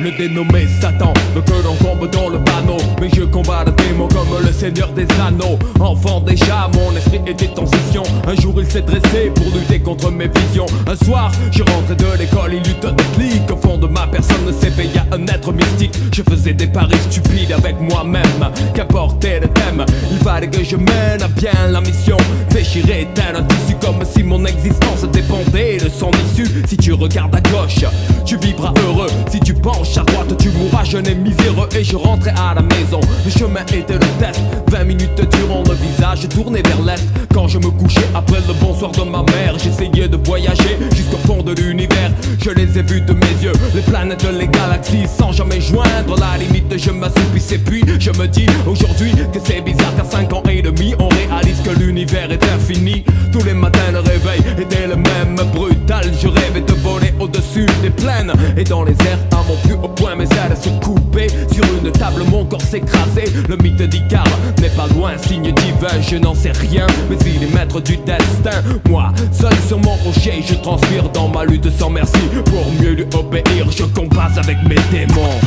le dénommé Satan veut que l'on tombe dans le panneau. Mais je combats le démon comme le Seigneur des Anneaux. Enfant déjà, mon esprit était en scission. Un jour il s'est dressé pour lutter contre mes visions. Un soir, je rentrais de l'école, il eut un déclic. Au fond de ma personne s'éveilla un être mystique. Je faisais des paris stupides avec moi-même, qu'importait le thème, il fallait que je mène à bien la mission. Déchirer tel un tissu comme si mon existence dépendait de son issue. Si tu regardes à gauche, tu vivras heureux. Si tu penches à droite, tu mourras jeune et miséreux. Et je rentrais à la maison, le chemin était le test. 20 minutes durant, le visage tourné vers l'est. Quand je me couchais après le bonsoir de ma mère, j'essayais de voyager jusqu'au fond de l'univers. Je les ai vus de mes yeux, les planètes, les galaxies, sans jamais joindre la limite. Je m'assoupissais puis je me dis aujourd'hui que c'est bizarre qu'à 5 ans et demi on réalise que l'univers est infini. Tous les matins le réveil était le même, brutal. Je rêvais de voler au-dessus des plaines et dans les airs à mon plus haut point. Mes ailes se coupaient sur une table, mon corps s'écrasait. Le mythe d'Icare n'est pas loin, signe divin, je n'en sais rien, mais il est maître du destin. Moi, seul sur mon rocher, je transpire dans ma lutte sans merci. Pour mieux lui obéir, je combats avec mes démons.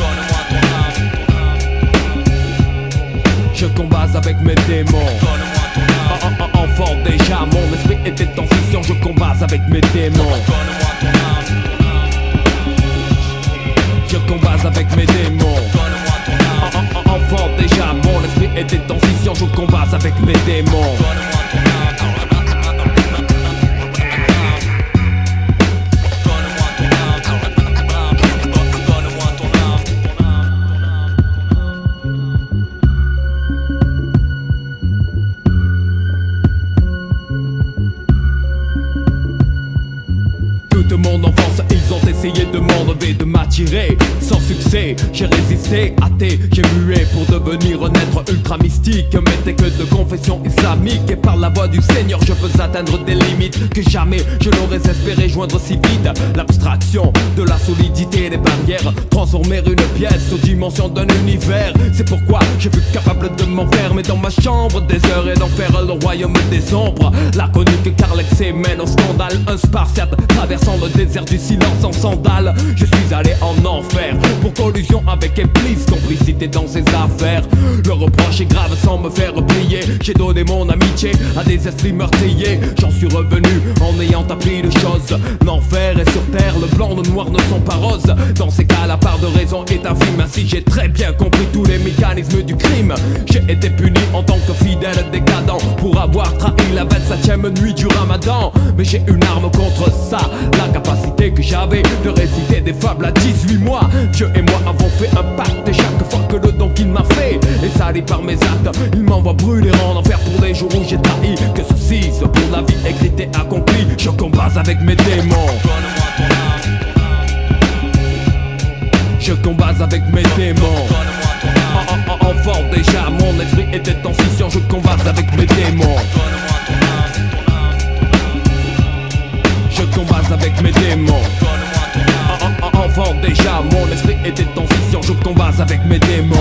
Je combats avec mes démons. Enfant déjà, mon esprit était en scission. Je combats avec mes démons. Je combats avec mes démons. Enfant déjà, mon esprit était en scission. Je combats avec mes démons. Mon enfance, ils ont essayé de m'enlever, de m'attirer, sans succès. J'ai résisté, athée, j'ai mué pour devenir un être ultra mystique. Mais t'es que de confession islamique, et par la voix du Seigneur je peux atteindre des limites que jamais je n'aurais espéré joindre si vite. L'abstraction de la solidité des barrières, transformer une pièce aux dimensions d'un univers. C'est pourquoi je fus capable de m'enfermer dans ma chambre des heures et d'en faire le royaume des ombres. Laconique car l'excès mène au scandale. Un spartiate traversant le désert du silence en sandales. Je suis allé en enfer pour collusion avec Iblis, complicité dans ses affaires. Le reproche est grave sans me faire plier. J'ai donné mon amitié à des esprits meurtriers. J'en suis revenu en ayant appris de choses. L'enfer est sur terre, le blanc, le noir ne sont pas roses. Dans ces cas la part de raison est infime. Ainsi j'ai très bien compris tous les mécanismes du crime. J'ai été puni en tant que fidèle décadent pour avoir trahi la 27e nuit du ramadan. Mais j'ai une arme contre ça, la capacité que j'avais de réciter des fables à 18 mois. Dieu et moi avons fait un pacte, et chaque fois que le don qu'il m'a fait est sali par mes actes, il m'envoie brûler en enfer pour les jours où j'ai trahi. Que ceci soit pour la vie écrite et accomplie. Je combats avec mes démons. Je combats avec mes démons. Enfant déjà, mon esprit était en scission. Je combats avec mes démons. Je combats avec mes démons. Enfant déjà, mon esprit était en scission. Je combats avec mes démons.